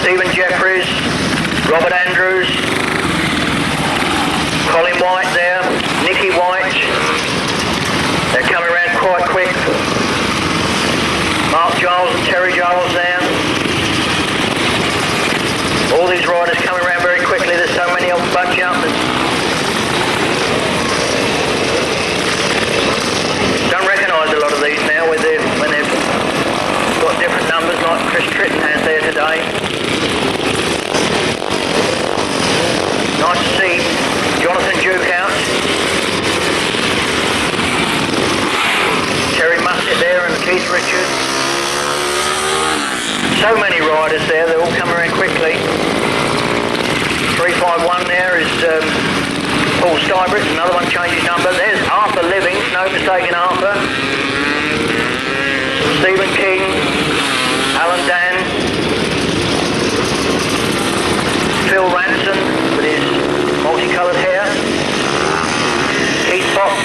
Stephen Jeffries, Robert Andrews, Colin White there, Nicky White. They're coming around quite quick. Mark Giles and Terry Giles there. All these riders coming around very quickly. There's so many of them bunch up. Don't recognise a lot of these now when they've got different numbers like Chris Tritton has there today. Nice to see Jonathan Duke out. Terry Musset there and Keith Richards. So many riders there, they're all coming around quickly. 351 there is Paul Stybridge, another one changes number. There's Arthur Livings, no mistaking Arthur. Stephen King, Alan Dan, Phil Ranson with his multicoloured hair, Keith Fox.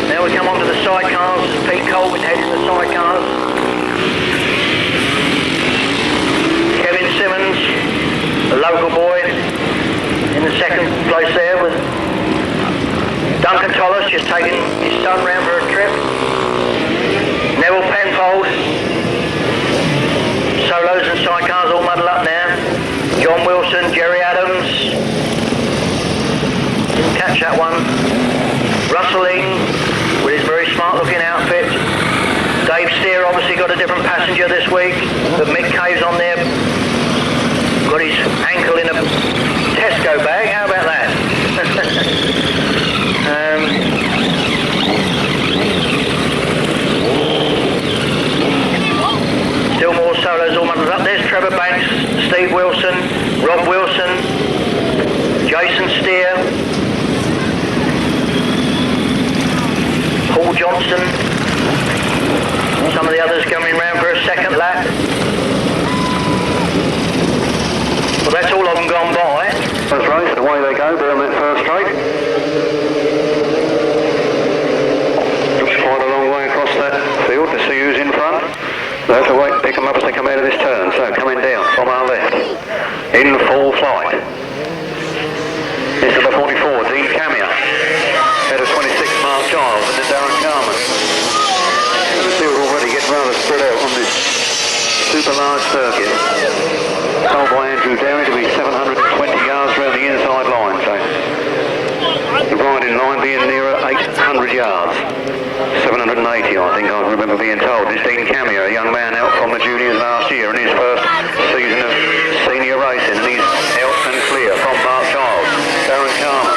Now we come on to the sidecars, Pete Colvin heading the sidecars. Kevin Simmons, the local boy, in the second place there with Duncan Tollis just taking his son round for a trip. Nevill Penfold, solos and sidecars all muddled up now. John Wilson, Jerry Adams, didn't catch that one. Russell Ing with his very smart looking outfit. Dave S.E.R.A obviously got a different passenger this week, but Mick Cave's on there. Got his ankle in a Tesco bag, how about that? Still more solos all muddled up. There's Trevor Banks, Steve Wilson, Rob Wilson, Jason Steer, Paul Johnson. Some of the others coming round for a second lap. Well, that's all of them gone by. First race, away they go down that first straight. Looks quite a long way across that field to see who's in front. They'll have to wait and pick them up as they come out of this turn. So coming down from our left, in full flight. It's number 44, Dean Camia. Head of 26, Mark Giles, and then Darren Carman. The field already getting rather spread out on this super large circuit. Told by Andrew Downey to be 720 yards round the inside line, so the riding line being nearer 800 yards. 780 I think I remember being told. This Dean Camia, a young man out from the juniors last year in his first season of senior racing, and he's out and clear from Mark Giles. Darren Carman.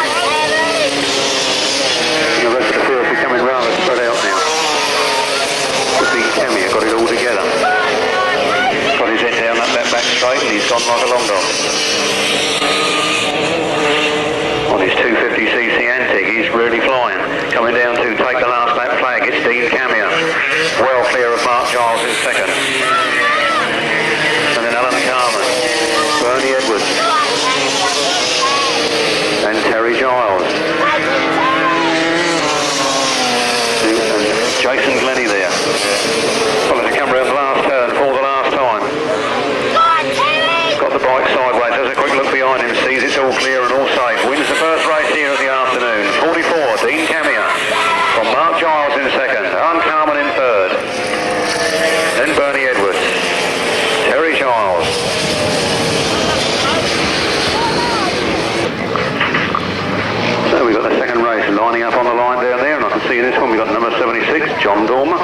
The rest of the field becoming rather spread out now. Dean Camia got it all together. Got his head down that back straight and he's gone like a long dog. On his 250cc Antic, he's really flying. Coming down to take the last lap flag, it's Dean Camia. Well clear of Mark Giles in second. And then Alan Carman, Bernie Edwards, and Terry Giles. And Jason Glennie there. Well, as they come around the last turn for the last time. Got the bike sideways, has a quick look behind him, sees it's all clear and all safe. Wins the first race here of the afternoon. 44, Dean Camia. From Mark Giles in second, Alan Carman in third. Then Bernie Edwards. Terry Giles. So we've got the second race lining up on the line down there, and I can see in this one we've got number 76, John Dormer.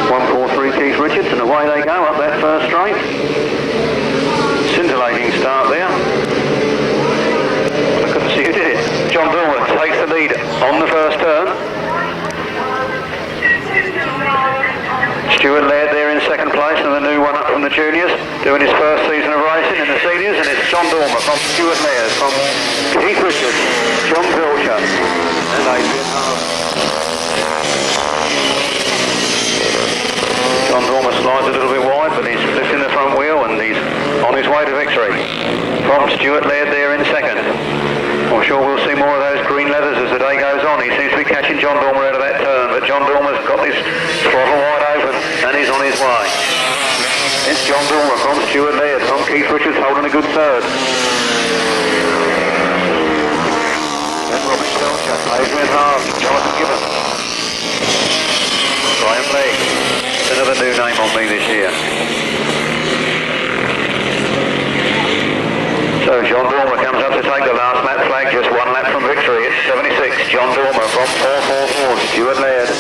143 Keith Richards, and away they go up that first straight. Scintillating start there. I couldn't see who did it. John Dormer takes the lead on the first turn. Stuart Laird there in second place, and the new one up from the juniors, doing his first season of racing in the seniors, and it's John Dormer from Stuart Laird, from Keith Richards, John Pilcher, and Adrian Harvey. John Dormer slides a little bit wide, but he's lifting the front wheel and he's on his way to victory. From Stuart Laird there in second. I'm sure we'll see more of those green leathers as the day goes on. He seems to be catching John Dormer out of that turn, but John Dormer's got his throttle wide open and he's on his way. It's John Dormer from Stuart Laird, from Keith Richards holding a good third. Then Robin Belcher, Adrian Hart, Jonathan Gibbons. Graham Legg, another new name on me this year. So John Dormer comes up to take the last lap flag, just one lap from victory. It's 76, John Dormer from 444, Stuart Laird.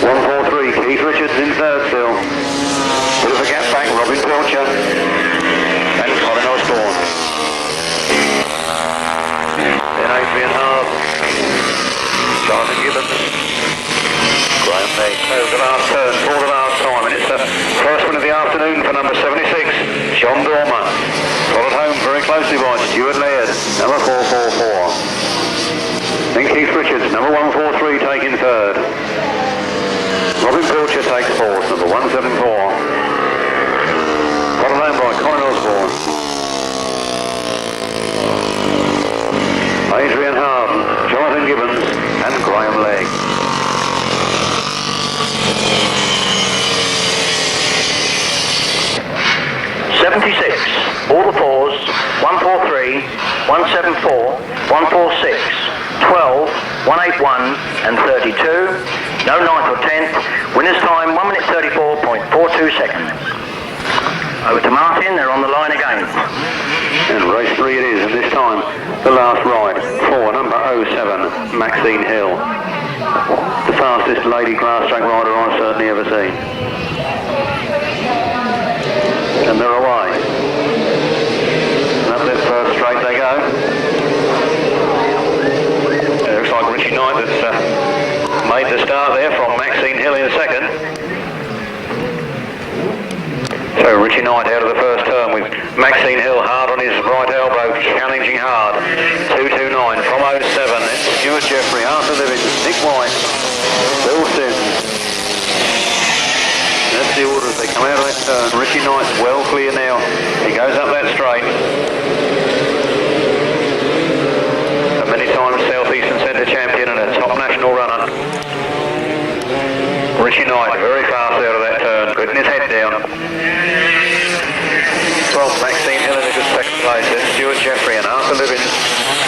143, Keith Richards in third still. Bit of a gap back, Robin Belcher and Colin Osborne. Then Adrian Hart, Jonathan Gibbons, Graham Legg. So the last turn for the last time, and it's the first one of the afternoon for number 76, John Dormer. Followed home very closely by Stuart Laird, number 444. Then Keith Richards, number 143, taking third. Robin Belcher takes fourth, number 174. Followed home by Colin Osborne. Adrian Hart, Jonathan Gibbons and Graham Legg. All the fours, 143, 174, 146, 12, 181 and 32. No 9th or 10th. Winner's time 1 minute 34.42 seconds. Over to Martin, they're on the line again. And race 3 it is, and this time the last ride for number 07, Maxine Hill. The fastest lady grass track rider I've certainly ever seen. And they're away. And up that first straight they go. It looks like Richie Knight that's made the start there from Maxine Hill in second. So Richie Knight out of the first turn with Maxine Hill hard on his right elbow, challenging hard. 229 from 07. It's Stuart Jeffrey, Arthur Livings, Nick White, Bill Sims. That's the order as they come out of that turn. Richie Knight's well clear now. He goes up that straight. A many times South Eastern Centre champion and a top national runner. Richie Knight very fast out of that turn, putting his head down. From Maxine Hill in a good second place. Then Stuart Jeffrey and Arthur Livings,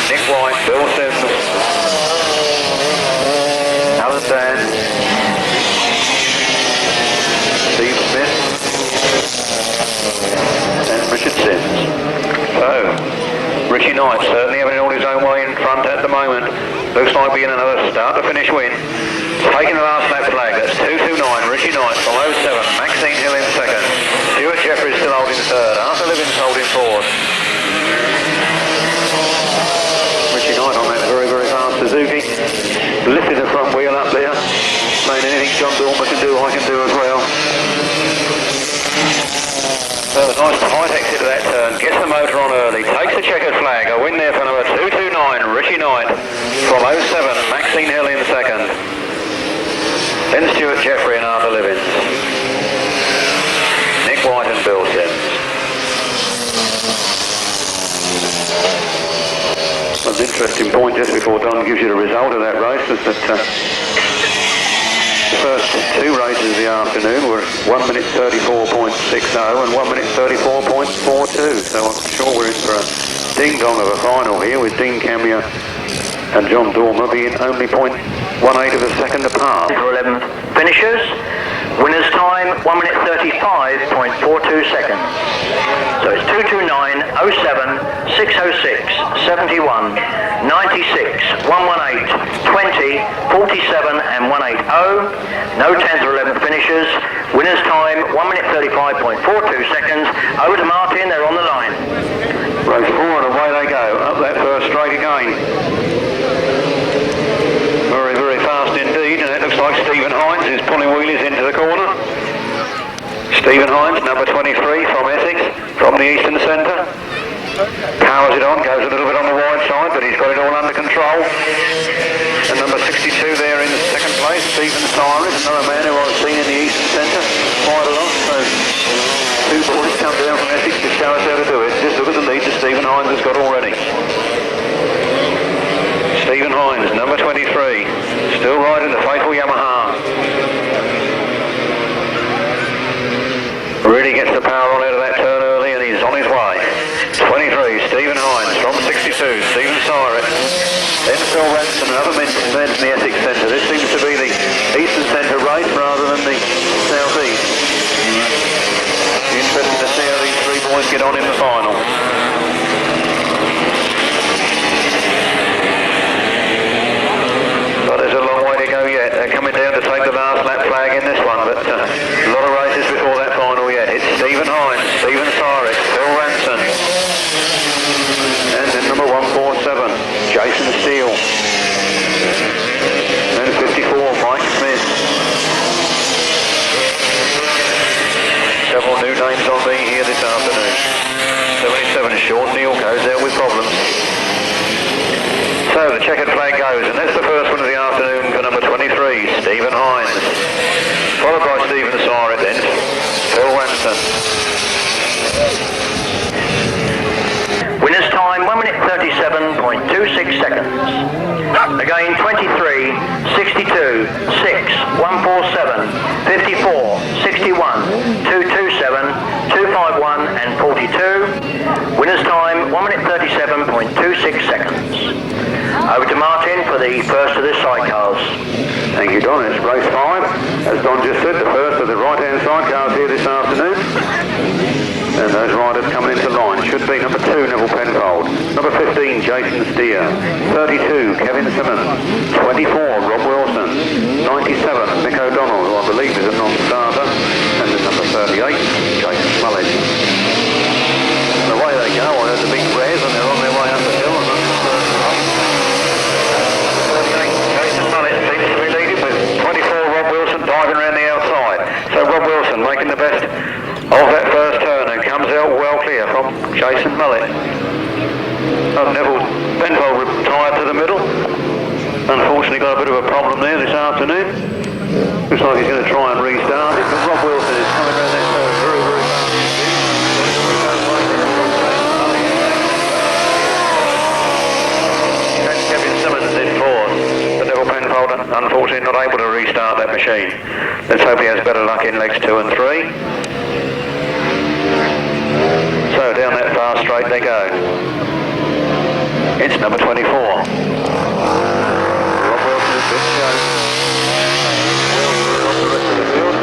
Nick White, Bill Sims, Alan Dan, Steve Smith and Richard Sims. So, Richie Knight certainly having it all his own way in front at the moment. Looks like being another start to finish win. Taking the last lap flag, that's 229, Richie Knight from 07, Maxine Hill in second. Stuart Jeffrey still holding third, Arthur Livings holding fourth. Richie Knight on that very, very fast Suzuki. Lifted the front wheel up there. Saying anything John Dormer can do, I can do as well. So a nice tight exit to that turn, gets the motor on early, takes the checkered flag, a win there for number 229, Richie Knight from 07, Maxine Hill in second. Then Stuart Jeffrey and Arthur Livings. Nick White and Bill Sims. An interesting point just before Don gives you the result of that race was that the first two races of the afternoon were 1 minute 34.60 and 1 minute 34.42. So I'm sure we're in for a ding-dong of a final here with Dean Camier and John Dormer being only 0.18 of a second apart. 11th finishers. Winner's time 1 minute 35.42 seconds. So it's 229, 07, 606, 71, 96, 118, 20, 47 and 180. No 10th or 11th finishers. Winner's time 1 minute 35.42 seconds. Over to Martin, they're on the line. Race 4 and away they go. Up that first straight again. Very, very fast indeed, and it looks like Stephen Hines is pulling wheelies into the corner. Stephen Hines, number 23 from Essex, from the Eastern Centre. Powers it on, goes a little bit on the wide side, but he's got it all under control. And number 62 there in second place, Stephen Cyrus, another man who I've seen in the Eastern Centre quite a lot. So 2 boys come down from Essex to show us how to do it. Just look at the lead that Stephen Hines has got already. Stephen Hines, number 23, still riding the faithful Yamaha. Steve S.E.R.A. Then Phil Ranson and other men in the Essex Centre. This seems to be the Eastern Centre race rather than the South East. Interesting to see how these three boys get on in the final. But there's a long way to go yet. They're coming down to take the last lap flag in this one, but a lot of races before that final yet. It's Stephen Hines, Steve S.E.R.A, Phil Ranson, and then number 147, Jason Steele, and 54, Mike Smith. Several new names on me here this afternoon. 77, Sean Neal goes out with problems. So the checkered flag goes, and that's the first one of the afternoon for number 23, Stephen Hines. Followed by Stephen S.E.R.A then, Phil Ranson. Winner's time, 1 minute 37.26 seconds. Again, 23, 62, 6, 147, 54, 61, 227, 251 and 42. Winner's time, 1 minute 37.26 seconds. Over to Martin for the first of the sidecars. Thank you, Don. It's race 5. As Don just said, the first of the right-hand sidecars here this afternoon. And those riders coming into line should be number 2, Nevill Penfold, number 15, Jason Steele, 32, Kevin Simmons, 24, Rob Wilson, 97, Mick O'Donnell, who I believe is a non-starter, and then number 38, Jason Mullet. And away they go. I heard the big res and they're on their way up the hill. And Jason Mullet seems to be leading with 24, Rob Wilson diving around the outside. So Rob Wilson making the best of that first turn and comes out well clear from Jason Mullet. Nevill Penfold retired to the middle. Unfortunately got a bit of a problem there this afternoon. Looks like he's going to try and restart it, but Rob Wilson is coming around that turn very, very fast. And Kevin Simmons in fourth, but Nevill Penfold unfortunately not able to restart that machine. Let's hope he has better luck in legs 2 and 3. So down that far straight they go. It's number 24. Rob Wilson is good show. Off the rest of the field.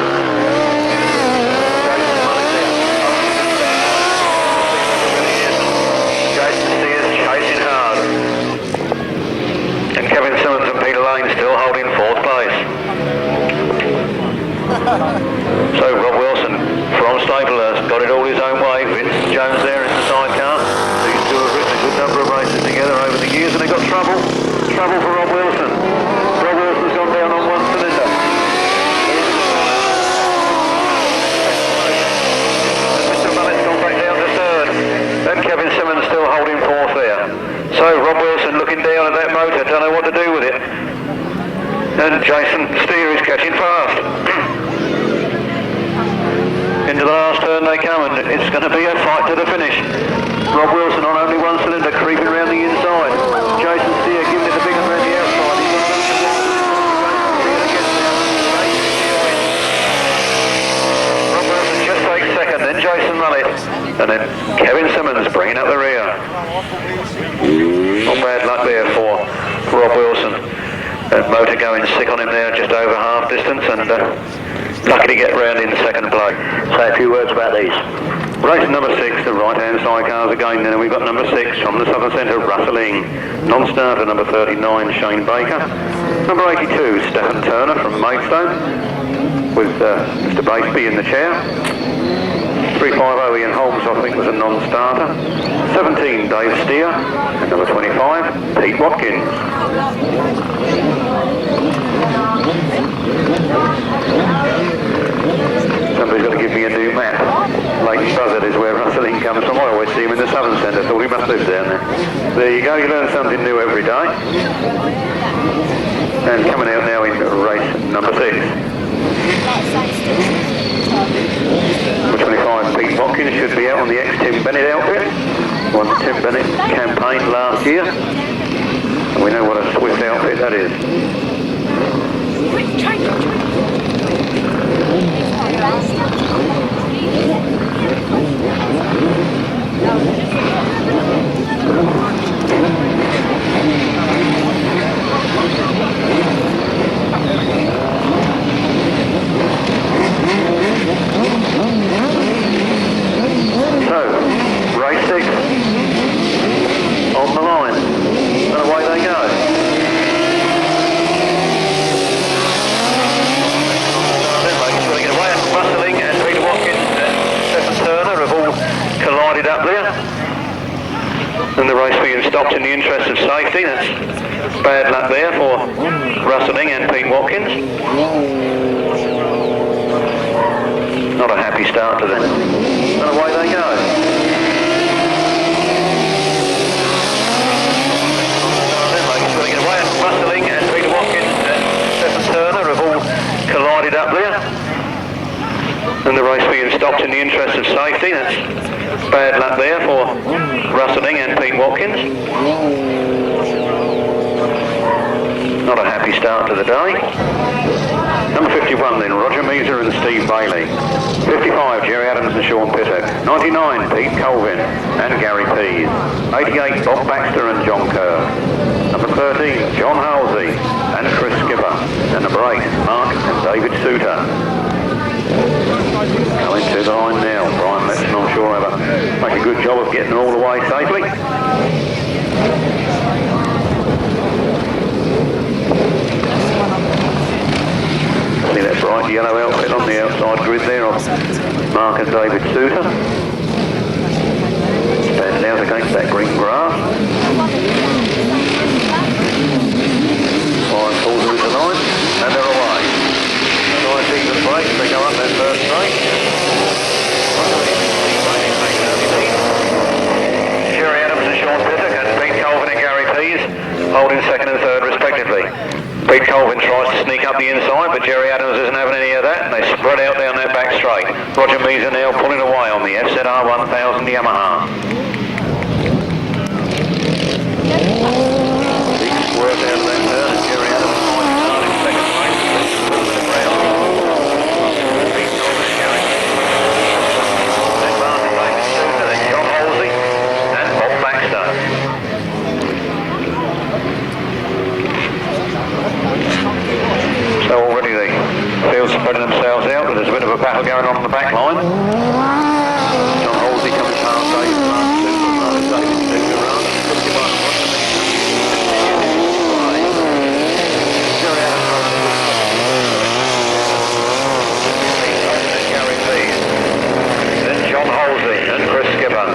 Jason Steele's chasing hard. And Kevin Simmons and Peter Lane still holding 4th place. So Rob Wilson from Staplecross got it all his own way. Vince Jones there in the sidecar. These two have ridden a good number of races together over the years and they got trouble. Trouble for Rob Wilson. Rob Wilson's gone down on 1 cylinder. Mr. Mullet's gone back down to 3rd. And Kevin Simmons still holding 4th there. So Rob Wilson looking down at that motor, don't know what to do with it. And Jason Steele is catching fast. Into the last turn they come and it's going to be a fight to the finish. Rob Wilson on only 1 cylinder creeping around the inside. Jason Steele giving it the big one around the outside. Rob Wilson just takes 2nd, then Jason Mullet. And then Kevin Simmons bringing up the rear. Not bad luck there for Rob Wilson. That motor going sick on him there just over half distance and lucky to get round in 2nd place. Say a few words about these. Race number 6, the right-hand sidecars again, then we've got number 6 from the Southern Centre, Russell Ing. Non-starter number 39, Shane Baker. Number 82, Stephen Turner from Maidstone, with Mr. Batesby in the chair. 350 Ian Holmes, I think, was a non-starter. 17, Dave Steer. And number 25, Pete Watkins. Somebody's got to give me a new map. Lake Buzzard is where Russell Ing comes from. I always see him in the Southern Centre, thought he must live down there. There you go, you learn something new every day. And coming out now in race number 6. Number 25, Pete Watkins should be out on the ex-Tim Bennett outfit. Won the Tim Bennett campaign last year. And we know what a swift outfit that is. And the race being stopped in the interest of safety. That's bad luck there for Russell Ing and Pete Watkins. Not a happy start to them. And away they go. Russell Ing and Peter Watkins and Stephen Turner have all collided up there. And the race being stopped in the interest of safety. That's bad luck there for Russell Ing and Pete Watkins. Not a happy start to the day. Number 51 then, Roger Measor and Steve Bailey. 55, Jerry Adams and Sean Pittock. 99, Pete Colvin and Gary Pease. 88, Bob Baxter and John Kerr. Number 13, John Halsey and Chris Skipper. And number 8, Mark and David Souter. Going to the line now. Brian Letson, I'm sure, ever make a good job of getting all the way safely. See that bright yellow outfit on the outside grid there of Mark and David Souter. Standing out against that green grass. Line pulls into the line and they're away. Nice even break as they go up that first straight. Jerry Adams and Sean Pittock and Pete Colvin and Gary Pease holding second and third respectively. Pete Colvin tries to sneak up the inside, but Jerry Adams isn't having any of that, and they spread out down that back straight. Roger Measor now pulling away on the S.E.R.A 1000 Yamaha. Big swerve out of that turn, and Jerry Adams finds hard in second place. Pete Colvin and Gary Pease. Then Martin Hagon, then John Halsey and Bob Baxter. So already the fields spreading themselves out, but there's a bit of a battle going on the back line. John Halsey coming past David, David taking a run. Gary Pease. Then John Halsey and Chris Skipper.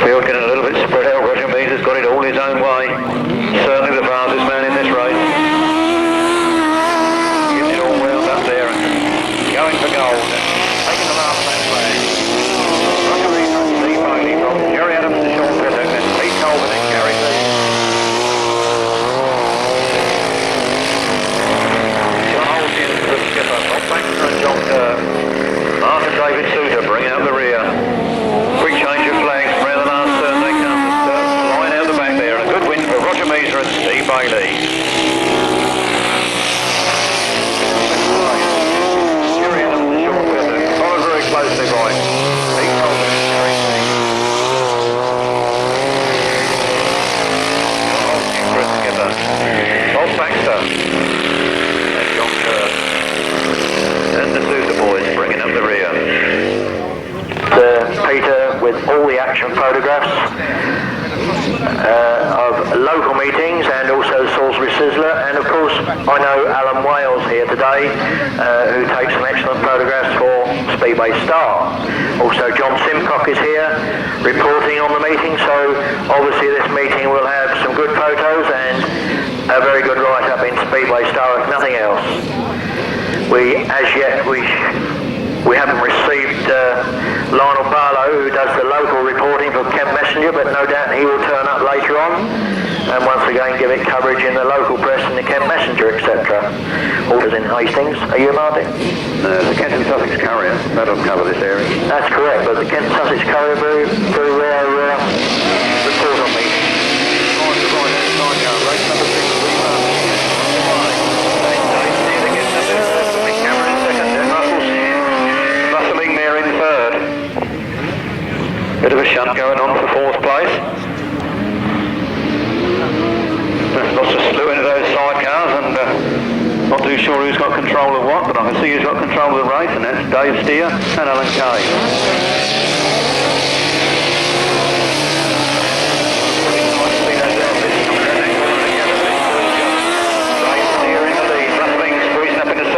Field getting a little bit spread out. Roger Measor's got it all his own way. Certainly the fastest man in this race. Getting it all wound up there and going for gold. Taking the last man flag. Roger Measor and Steve Bailey from Jerry Adams to Sean Pittock and Pete Colvin and Gary Pease. John Halsey and Chris Skipper, Bob Baxter and John Kerr. Mark and David Souter bring out the rear. Quick change of flags around the last turn they come. Line out the back there and a good win for Roger Measor and Steve Bailey. Jerry Adams and Sean Pittock followed very closely by Pete Colvin and Gary Pease. John Halsey and Chris Skipper. Bob Baxter and John Kerr. And the Souter boys bringing up the rear. Peter with all the action photographs of local meetings and also Salisbury Sizzler, and of course I know Alan Wales here today who takes some excellent photographs for Speedway Star. Also John Simcock is here reporting on the meeting, so obviously this meeting will have some good photos and a very good write-up in Speedway Star if nothing else. We haven't received Lionel Barlow, who does the local reporting for Kent Messenger, but no doubt he will turn up later on and once again give it coverage in the local press and the Kent Messenger, etc. Orders in Hastings. Are you, Martin? The Kent and Sussex Courier, that'll cover this area. That's correct, but the Kent and Sussex Courier very rare report on meetings. Bit of a shunt going on for fourth place. Lots of slew into those sidecars and not too sure who's got control of what, but I can see who's got control of the race, and that's Dave Steer and Alan Kay.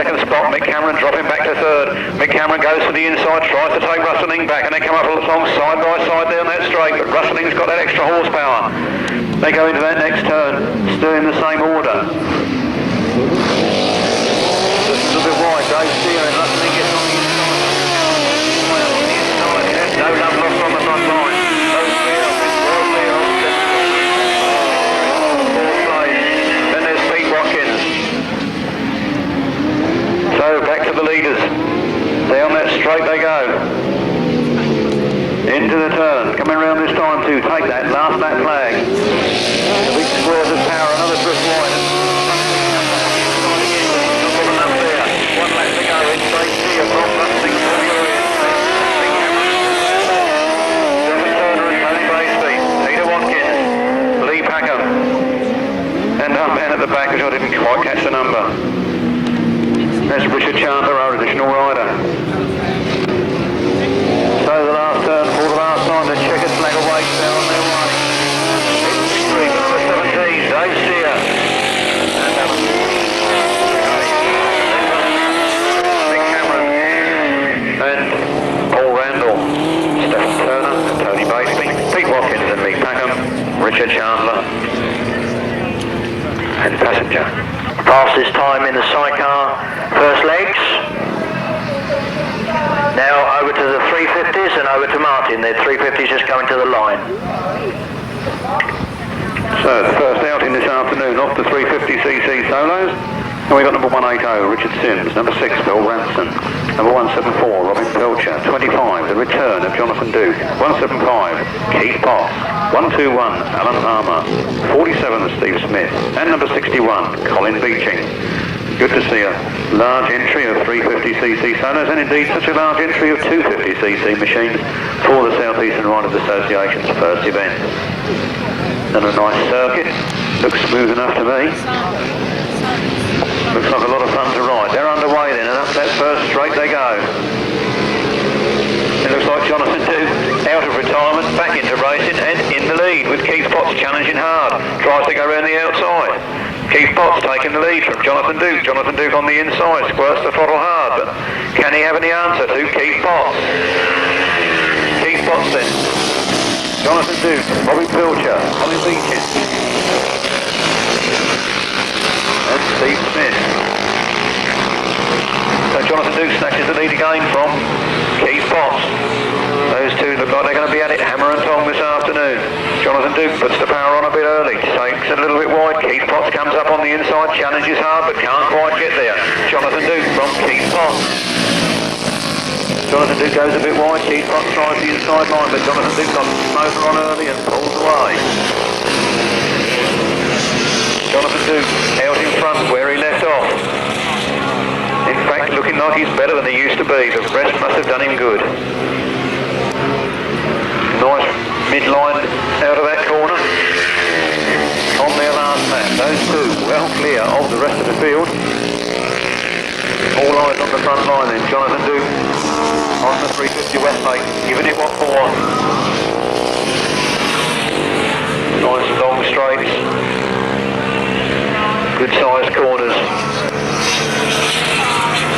Second spot, Mick Cameron dropping back to third. Mick Cameron goes to the inside, tries to take Russell Ing back, and they come up along side by side down that straight, but Russell Ing's got that extra horsepower. They go into that next turn, still in the same order. Just a little bit wide, Dave S.E.R.A and Russell Ing gets on the inside. No love lost on the front line. No clear, well clear. Fourth place. Then there's Pete Watkins. So back to the leaders. Down that straight they go. Into the turn. Coming around this time to take that last lap flag. The big squares of power, another drift wide. Up there. 1 lap to go. It's straight here from Rusting to the area. And our man at the back, which I didn't quite catch the number. That's Richard Chandler, our additional rider. So the last turn for the last time, the checkered flag awaits there on their way. Victory for number 17, Dave S.E.R.A. And Mick Cameron. And Paul Randall, Stephen Turner, and Tony Batesby, Pete Watkins and Mick Packham, Richard Chandler. And passenger. Fastest time in the sidecar first legs. Now over to the 350s and over to Martin. The 350s just going to the line. So the first outing this afternoon off the 350cc solos. And we've got number 180, Richard Sims, number 6, Bill Ranson, number 174, Robin Pilcher, 25, the return of Jonathan Duke, 175, Keith Potts, 121, Alan Palmer, 47, Steve Smith, and number 61, Colin Beeching. Good to see a large entry of 350cc solos, and indeed such a large entry of 250cc machines for the South Eastern Riders Association's first event. And a nice circuit, looks smooth enough to me. Looks like a lot of fun to ride. They're underway then, and up that first straight they go. It looks like Jonathan Duke out of retirement, back into racing, and in the lead with Keith Potts challenging hard. Tries to go around the outside. Keith Potts taking the lead from Jonathan Duke. Jonathan Duke on the inside, squirts the throttle hard, but can he have any answer to Keith Potts? Keith Potts then. Jonathan Duke, Robin Pilcher, Colin Beeching. And Steve Smith. So Jonathan Duke snatches the lead again from Keith Potts. Those two look like they're going to be at it hammer and tong this afternoon. Jonathan Duke puts the power on a bit early, takes it a little bit wide. Keith Potts comes up on the inside, challenges hard but can't quite get there. Jonathan Duke from Keith Potts. Jonathan Duke goes a bit wide, Keith Potts tries the inside line, but Jonathan Duke got the motor on early and pulls away. Jonathan Duke out in front where he left off. In fact, looking like he's better than he used to be. The rest must have done him good. Nice midline out of that corner. On their last lap, those two well clear of the rest of the field. All eyes on the front line then. Jonathan Duke on the 350 Westlake, giving it what for. Nice long straights. Good sized corners.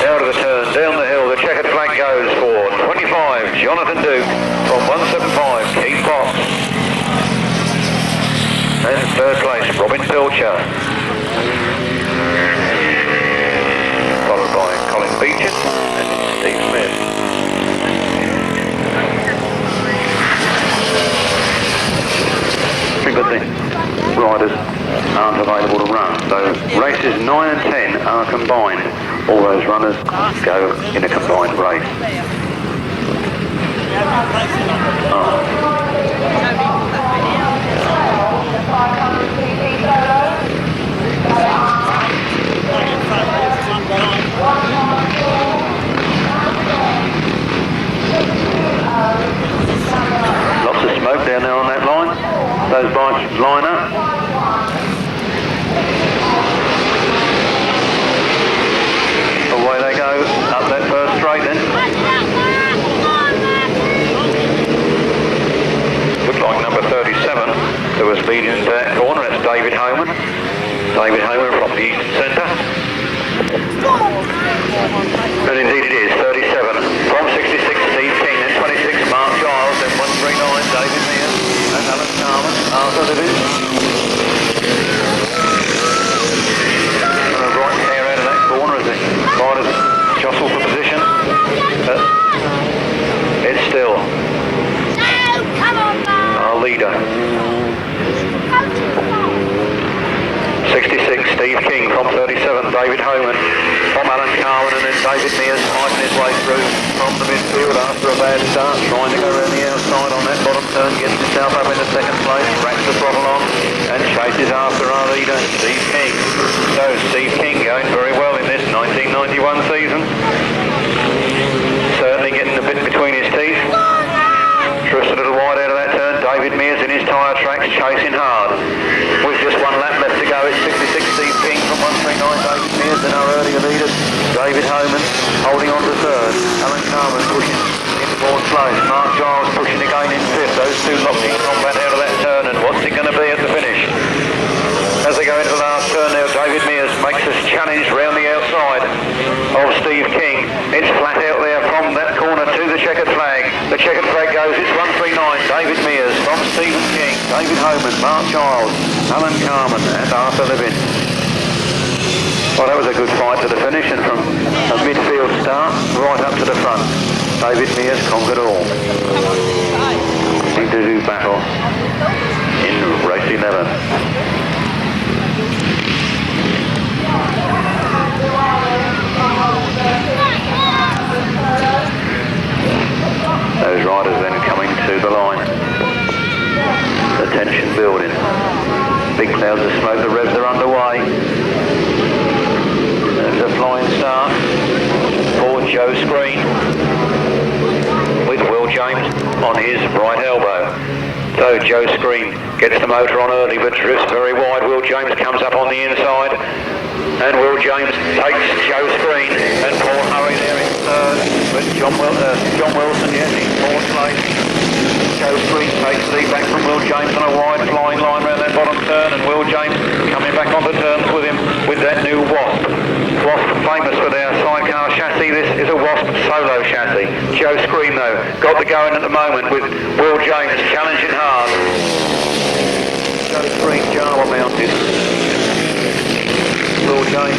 Out of the turn, down the hill, the checkered flag goes for 25, Jonathan Duke, from 175, Keith Potts. And third place, Robin Pilcher. Followed by Colin Beeching and Steve Smith. But the riders aren't available to run, so races 9 and 10 are combined. All those runners go in a combined race. Lots of smoke down there on that line. Those bikes line up. Away they go, up that first straight then. Looked like number 37 who was leading into that corner. That's David Homan. David Homan from the Eastern Centre. And indeed it is, 37. From 66, Steve King, then 26, Mark Giles, then 139, David Mears, and Alan Carman, Arthur Living. Right hair out of that corner as the riders jostle for position. It's still our leader. 66, Steve King from 37, David Homan from Alan Carman, and then David Mears fighting his way through from the midfield after a bad start, trying to go around the outside on that bottom turn, gets himself up into second place, racks the throttle on and chases after our leader, Steve King. So Steve King going very well in this 1991 season. Certainly getting a bit between his teeth. Just a little wide out of that turn. David Mears in his tyre tracks chasing hard. With just one lap left to go, it's 66 Steve King from 139 David Mears and our earlier leaders. David Homan holding on to third. Alan Carman pushing into fourth place. Mark Giles pushing again in fifth. Those two locked in combat out of that turn, and what's it going to be at the finish? As they go into the last turn now, David Mears makes this challenge round the outside of Steve King. It's flat out there from that corner to the checkered flag. The checkered flag goes, it's 139, David Mears from Stephen King, David Homan, Mark Giles, Alan Carman and Arthur Living. Well, that was a good fight to the finish, and from a midfield start right up to the front, David Mears conquered all. Into battle in race 11. Those riders then coming to the line. The tension building. Big clouds of smoke, the revs are underway. There's a flying start for Joe Screen with Will James on his right elbow. So Joe Screen gets the motor on early but drifts very wide. Will James comes up on the inside. And Will James takes Joe Screen and Paul Hurry there in third, but John Wilson, yes, in fourth place. Joe Screen takes the lead back from Will James on a wide flying line around that bottom turn, and Will James coming back onto terms with him with that new Wasp. Wasp famous for their sidecar chassis. This is a Wasp solo chassis. Joe Screen though got the going at the moment with Will James challenging hard. Joe Screen Java mounted. Will James,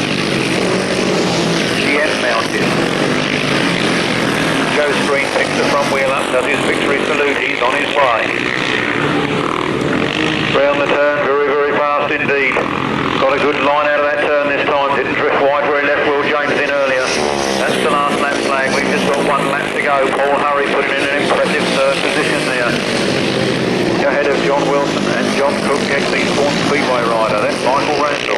GM mounted. Joe Screen picks the front wheel up, does his victory salute, he's on his way. Round the turn, very, very fast indeed. Got a good line out of that turn this time, didn't drift wide where he left Will James in earlier. That's the last lap flag, we've just got one lap to go. Paul Hurry putting in an impressive third position there. Ahead of John Wilson and John Cook, ex-Eastbourne Speedway rider. That's Michael Randall.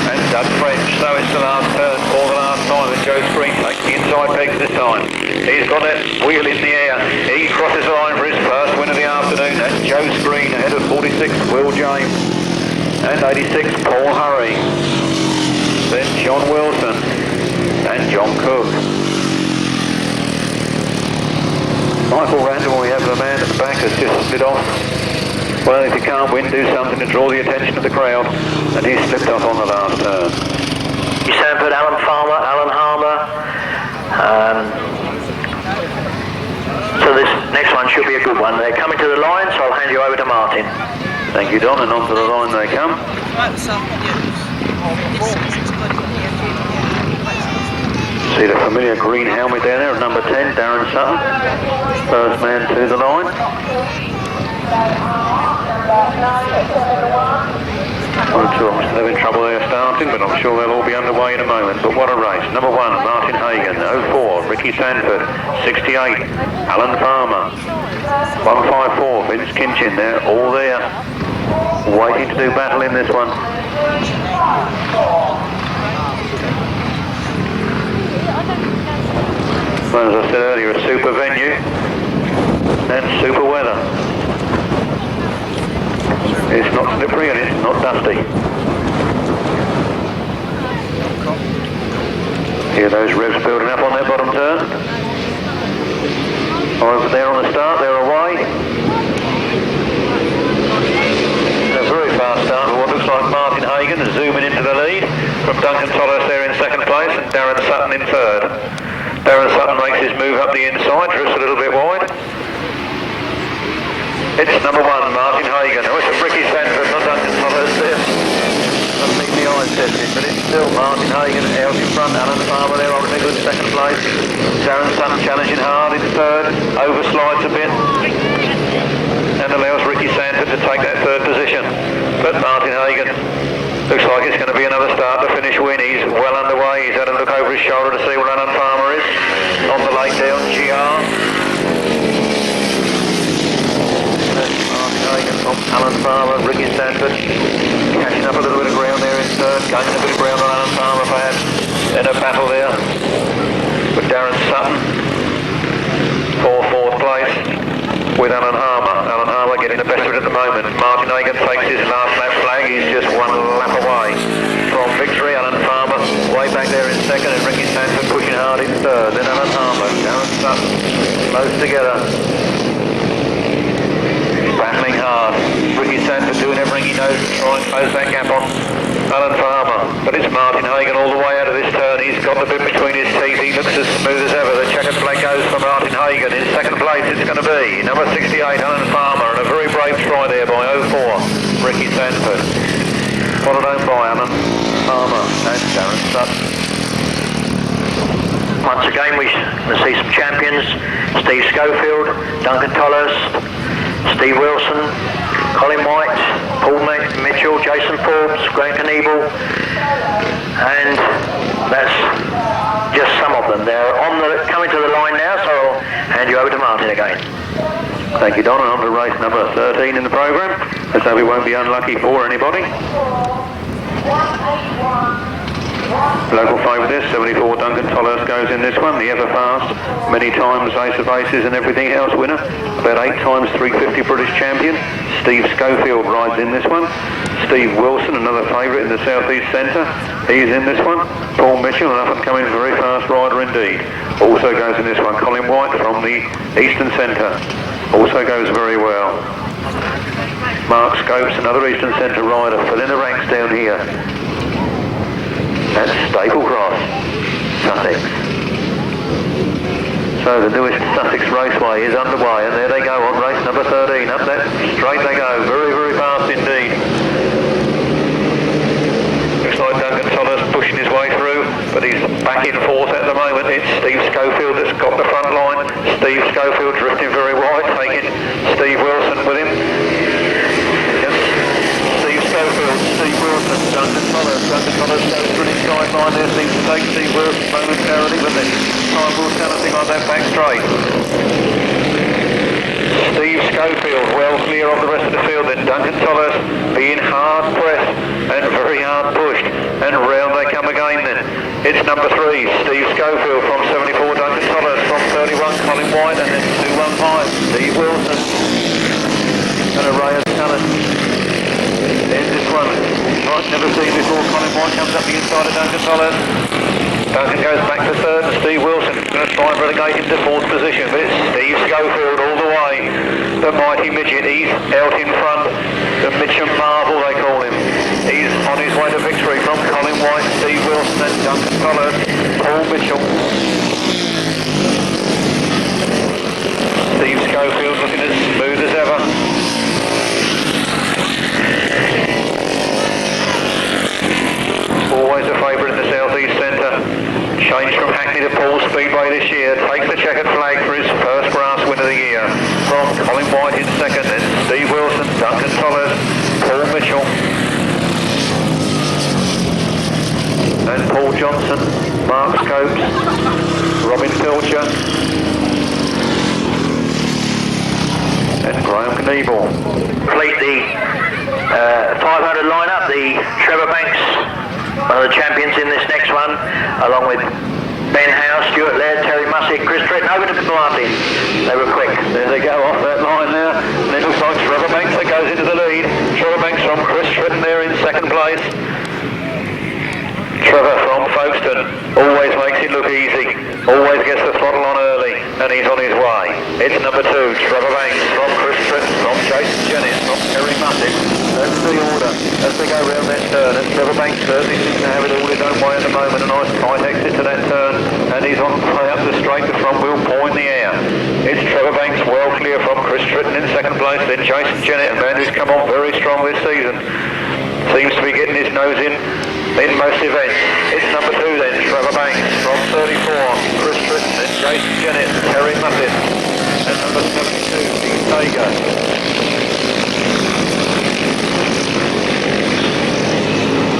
And Doug French. So it's the last turn for the last time, and Joe Screen takes the inside pegs this time. He's got that wheel in the air. He crosses the line for his first win of the afternoon. That's Joe Screen ahead of 46, Will James. And 86, Paul Hurry. Then John Wilson and John Cook. Michael Randall, we have the man at the back, has just slid off. Well, if you can't win, do something to draw the attention of the crowd. And he slipped off on the last turn. Sanford, Alan Farmer, Alan Harmer. So this next one should be a good one. They're coming to the line, so I'll hand you over to Martin. Thank you, Don, and onto the line they come. See the familiar green helmet down there at number 10, Darren Sutton. First man to the line. I'm still having trouble there starting, but I'm sure they'll all be underway in a moment. But what a race. Number 1, Martin Hagon. 04, Ricky Sanford. 68, Alan Farmer. 154, Vince Kinchin there, all there. Waiting to do battle in this one. Well, as I said earlier, a super venue and super weather. It's not slippery and it's not dusty. Hear those revs building up on that bottom turn. Over there on the start, they're away. A very fast start for what looks like Martin Hagon zooming into the lead from Duncan Tolhurst there in second place and Darren Sutton in third. Darren Sutton makes his move up the inside, drifts a little bit wide. It's number 1, Martin Hagon. Oh, it's a Ricky Sanford, not Duncan Tolhurst there. Not need the eyes tested, but it's still Martin Hagon out in front. Alan Farmer there, obviously good second place. Darren Sutton challenging hard in third, overslides a bit, and allows Ricky Sanford to take that third position. But Martin Hagon looks like it's going to be another start to finish win. He's well underway. He's had a look over his shoulder to see where Alan Farmer is on the late down GR. Martin Hagon from Alan Farmer, Ricky Sanford catching up a little bit of ground there in third, gaining a bit of ground on Alan Farmer perhaps. In a battle there with Darren Sutton for fourth place with Alan Harmer. Alan Harmer getting the best of it at the moment. Martin Hagon takes his last lap flag. He's just one lap away from victory. Alan Farmer way back there in second and Ricky Sanford pushing hard in third. Then Alan Harmer, Darren Sutton close together. Battling hard. Ricky Sanford doing everything he knows to try and close that gap on Alan Farmer. But it's Martin Hagon all the way out of this turn. He's got the bit between his teeth. He looks as smooth as ever. The checkered flag goes for Martin Hagon. In second place it's going to be number 68, Alan Farmer. And a very brave try there by 04, Ricky Sanford. Followed home by Alan Farmer and Darren Sutton. Once again we see some champions. Steve Schofield, Duncan Tolhurst, Steve Wilson, Colin White, Paul Mitchell, Jason Forbes, Grant Knievel, and that's just some of them. They're coming to the line now, so I'll hand you over to Martin again. Thank you, Don, and on to race number 13 in the programme. Let's hope we won't be unlucky for anybody. Local favourite this, 74 Duncan Tolhurst goes in this one, the ever fast, many times Ace of Aces and everything else winner, about 8 times 350 British champion. Steve Schofield rides in this one. Steve Wilson, another favourite in the South East Centre, he's in this one. Paul Mitchell, an up and coming very fast rider indeed, also goes in this one. Colin White from the Eastern Centre also goes very well. Mark Scopes, another Eastern Centre rider, fill in the ranks down here. That's Staplecross, Sussex. So the newest Sussex Raceway is underway, and there they go on race number 13. Up that straight they go, very, very fast indeed. Looks like Duncan Tolhurst pushing his way through, but he's back in fourth at the moment. It's Steve Schofield that's got the front line. Steve Schofield drifting very wide, taking Steve Wilson with him. Steve Wilson, Duncan Tolhurst. Duncan Tolhurst goes through his guideline there, seems to take Steve Wilson momentarily, but then time will tell us on that back straight. Steve Schofield well clear of the rest of the field, then Duncan Tolhurst being hard pressed and very hard pushed, and round they come again then. It's number 3, Steve Schofield from 74, Duncan Tolhurst from 31, Colin White, and then 215, Steve Wilson. And a ray of talent. There's this one. Right, never seen before. Colin White comes up the inside of Duncan Tolhurst. Duncan goes back to third, and Steve Wilson going to try and relegate him to fourth position. But it's Steve Schofield all the way. The mighty midget, he's out in front. The Mitcham Marvel, they call him. He's on his way to victory from Colin White, Steve Wilson, and Duncan Tolhurst. Paul Mitchell. Steve Schofield looking as smooth as ever. Always a favourite in the South East Centre. Changed from Hackney to Paul Speedway this year. Takes the checkered flag for his first grass win of the year. From Colin White in second, then Steve Wilson, Duncan Tolhurst, Paul Mitchell, and Paul Johnson, Mark Scopes, Robin Pilcher, and Graham Knievel. Complete the 500 lineup. The Trevor Banks, one of the champions in this next one, along with Ben Howe, Stuart Laird, Terry Mussick, Chris Tretton, over to Martin. They were quick. There they go off that line now. And it looks like Trevor Banks that goes into the lead. Trevor Banks from Chris Tretton there in second place. Trevor from Folkestone always makes it look easy, always gets the throttle on early, and he's on his way. It's number 2, Trevor Banks from Chris Tretton, from Jason Jennings, from Terry Mussick. That's the order as they go round Banks certainly seems to have it all his own way at the moment. A nice tight exit to that turn, and he's on the way up the straight, the front wheel paw in the air. It's Trevor Banks well clear from Chris Tritton in second place, then Jason Jennett, a man who's come on very strong this season. Seems to be getting his nose in most events. It's number 2 then, Trevor Banks from 34, Chris Tritton, then Jason Jennett, Terry Muffin, and number 72, Steve Hagon.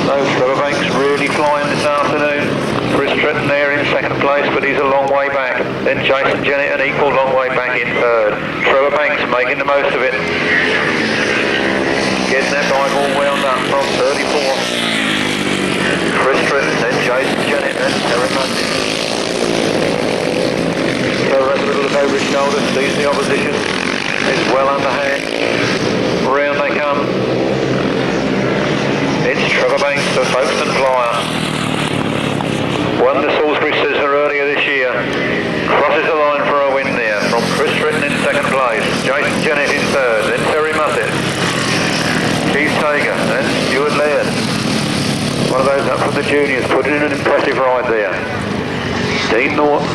So Trevor Banks really flying this afternoon. Chris Tritton there in second place, but he's a long way back. Then Jason Jennett an equal long way back in third. Trevor Banks making the most of it. Getting that bike all wound up from 34. Chris Tritton, then Jason Jennett, and Terry Muffin. So that's a little bit over his shoulder, sees the opposition. Is well underhand. Round they come. It's Trevor Banks, the Folkestone flyer. Won the Salisbury Scissor earlier this year. Crosses the line for a win there from Chris Tritton in second place. Jason Jennett in third, then Terry Muffin. Keith Sager, and Stuart Laird. One of those up from the juniors, putting in an impressive ride there. Dean Norton.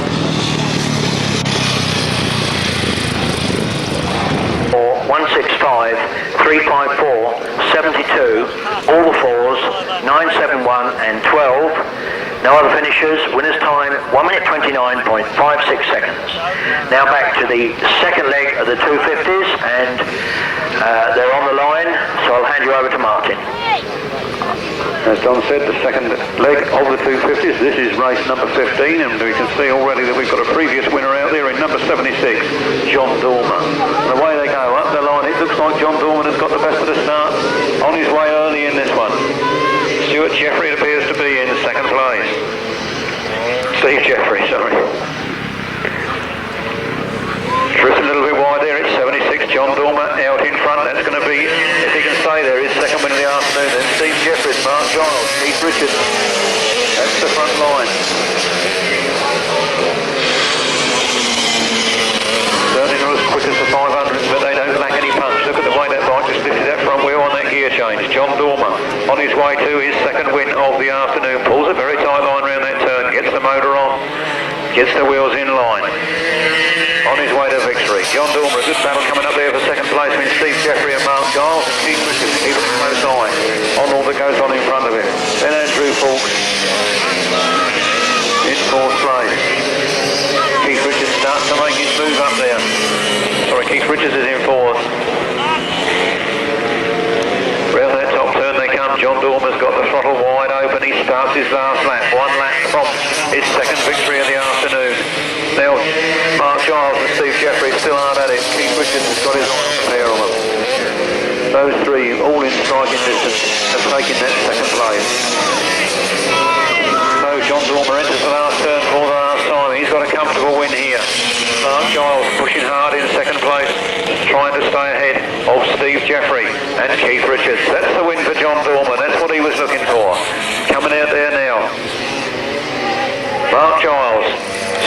165, 354, 72, all the 4s, 971 and 12. No other finishers. Winner's time 1 minute 29.56 seconds. Now back to the second leg of the 250s, and they're on the line, so I'll hand you over to Martin. As Don said, the second leg of the 250s. This is race number 15, and we can see already that we've got a previous winner out there in number 76, John Dormer. And away they go up the line. It looks like John Dormer has got the best of the start, on his way early in this one. Stuart Jeffrey it appears to be in second place. Steve Jeffrey, sorry. Drifting a little bit wide there, it's 76, John Dormer out in front. That's going to be, if he can stay there, his second win of the afternoon. Then Steve Jeffries, Mark Giles, Keith Richards. That's the front line. Certainly not as quick as the 500s, but they don't lack any punch. Look at the way that bike just lifted that front wheel on that gear change. John Dormer on his way to his second win of the afternoon. Pulls a very tight line around that turn, gets the motor on, gets the wheels in line. On his way to victory. John Dormer, a good battle coming up there for second place between Steve Jeffrey and Mark Giles, and Keith Richards keeping a close eye on all that goes on in front of him. Then Andrew Fawkes in fourth place. Keith Richards starts to make his move up there. Sorry, Keith Richards is in fourth. Round that top turn they come. John Dormer's got the throttle wide open. He starts his last lap. 1 lap from his second victory of the afternoon. Now, Mark Giles and Steve Jeffrey still hard at it. Keith Richards has got his eye on the pair of them. Those three, all in striking distance, have taken that second place. So John Dormer enters the last turn for the last time. He's got a comfortable win here. Mark Giles pushing hard in second place, trying to stay ahead of Steve Jeffrey and Keith Richards. That's the win for John Dormer. That's what he was looking for. Coming out there now. Mark Giles,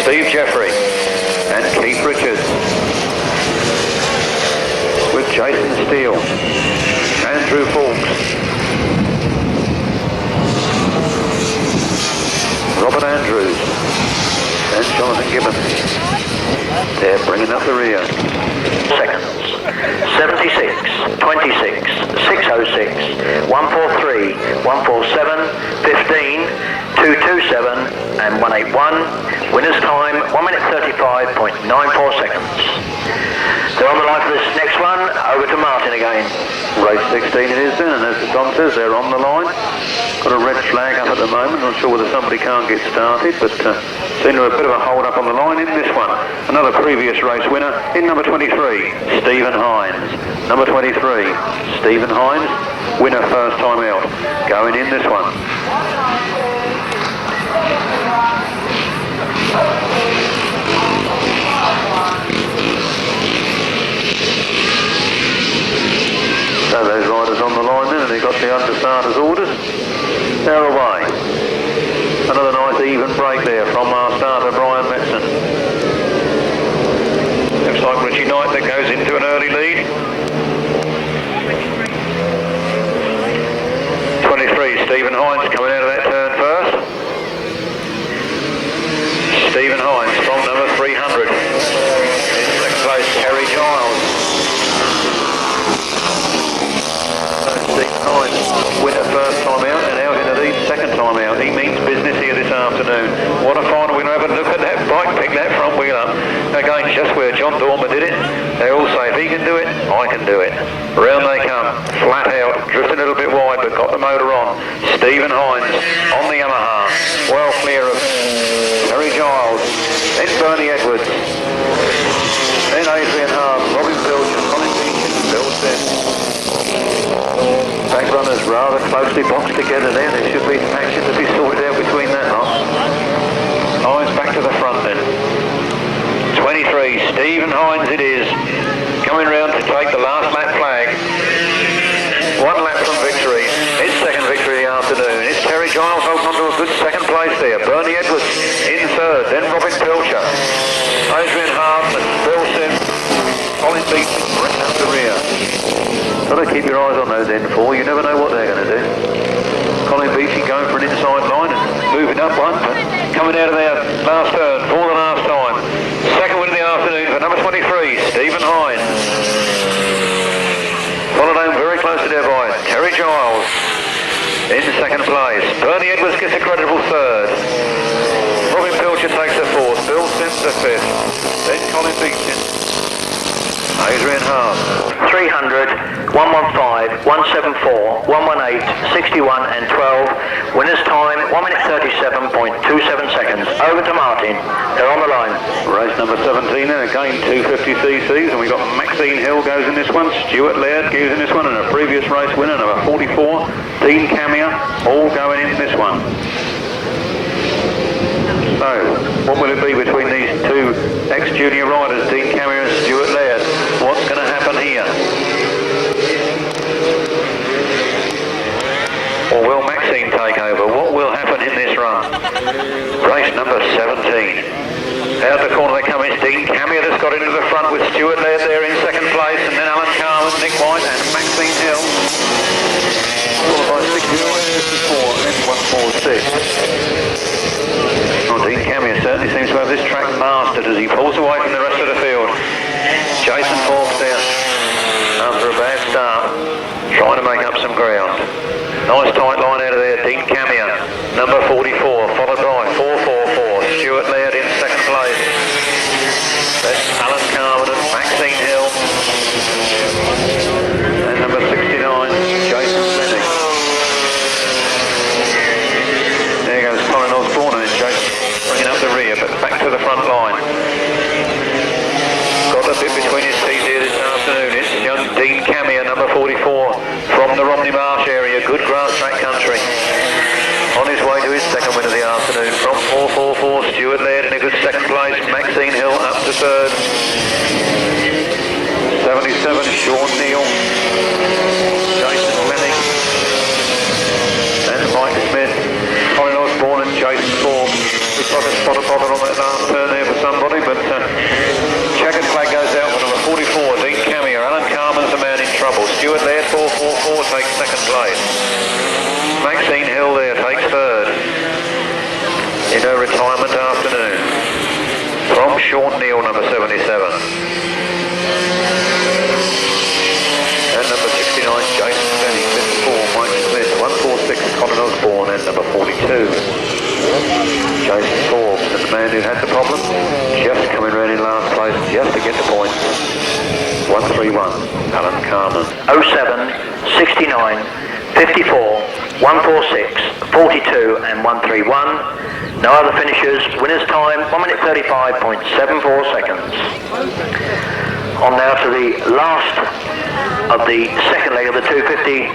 Steve Jeffrey and Keith Richards, with Jason Steele, Andrew Fawkes, Robert Andrews and Jonathan Gibbons. They're bringing up the rear. Seconds. 76, 26, 606, 143, 147, 15, 227 and 181. Winner's time 1 minute 35.94 seconds. They're on the line for this next one. Over to Martin again. Race 16 it is then, and as Tom says, they're on the line. Got a red flag up at the moment. Not sure whether somebody can't get started, but seem to have a bit of a hold up on the line in this one. Another previous race winner in number 23, Stephen Hines. Number 23, Stephen Hines, winner first time out, going in this one. So those riders on the line then, and they got the understarters orders. They're away. Another nice even break there from our starter Brian Metson. Looks like Richie Knight that goes into an early lead. 23, Stephen Hines he can do it, I can do it. Round they come, flat out, drifting a little bit wide, but got the motor on. Stephen Hines on the Yamaha, well clear of Terry Giles, then Bernie Edwards, then Adrian Hart, Robin Pilcher, Colin Beechin, Bill Sim. Back runners rather closely boxed together there. There should be action to be sorted out between that lot. Hines back to the front then. 23, Stephen Hines it is, coming round to take the last lap flag. 1 lap from victory, his second victory of the afternoon. It's Terry Giles holding on to a good second place there. Bernie Edwards in third, then Robin Pilcher, Adrian Hart and Bill Sim, Colin Beechin right up the rear. Got to keep your eyes on those end four, you never know what they're going to do. Colin Beechin going for an inside line and moving up one, but coming out of their last turn for the last time. Second win of the afternoon for number 23, Stephen Hines. Followed home very closely there by Terry Giles in second place. Bernie Edwards gets a creditable third. Robin Pilcher takes the fourth. Bill Sims the fifth. Then Colin Beechin. Adrian Hart. 300, 115, 174, 118, 61 and 12. Winners time 1 minute 37.27 seconds. Over to Martin. They're on the line. Race number 17 and again 250 cc's, and we've got Maxine Hill goes in this one, Stuart Laird goes in this one, and a previous race winner number 44, Dean Camia, all going into this one. So, what will it be between these two ex-junior riders, Dean Camia and Stuart Laird? What's going to happen here? Or will Maxine take over? What will happen in this run? Race number 17. Out the corner they come in, Dean Camia that's got into the front with Stuart Laird there in second place, and then Alan Carman, Nick White and Maxine Hill. Followed by 69.54 and 146. Oh, Dean Camia certainly seems to have this track mastered as he pulls away from the rest of the field. Jason Forbes there, after a bad start, trying to make up some ground. Nice tight line out of there, Dean Camia, number 44, followed by 444, Stuart Laird in second place. That's Alan Carman and Maxine Hill. And number 69, Jason Lennox. There goes Colin Osborne and Jason bringing up the rear, but back to the front line. Got a bit between his teeth here this afternoon. It's young Dean Camia, number 44, from the Romney Marsh area, good grass track country. On his way to his second win of the afternoon from 444, Stuart Laird in a good second place, Maxine Hill up to third. 77, Sean Neal, Jason Fleming, and Mike Smith, Colin Osborne and Jason Forbes. Looks like a spot of bother on that last turn there for somebody, but checkered flag goes out for number 44, Dean Camia. Alan Carman's the man in trouble. Stuart Laird, 444, takes second place. Maxine Hill there takes third in her retirement afternoon. From Sean Neal, number 77. And number 69, Jason Fleming, 54, Mike Smith, 146, Colin Osborne, and number 42. Jason Forbes, the man who had the problem, just coming round in last place, just to get the points. 131, Alan Carman. 07, 69, 54, 146, 42 and 131. No other finishers. Winners time 1 minute 35.74 seconds. On now to the last of the second leg of the 250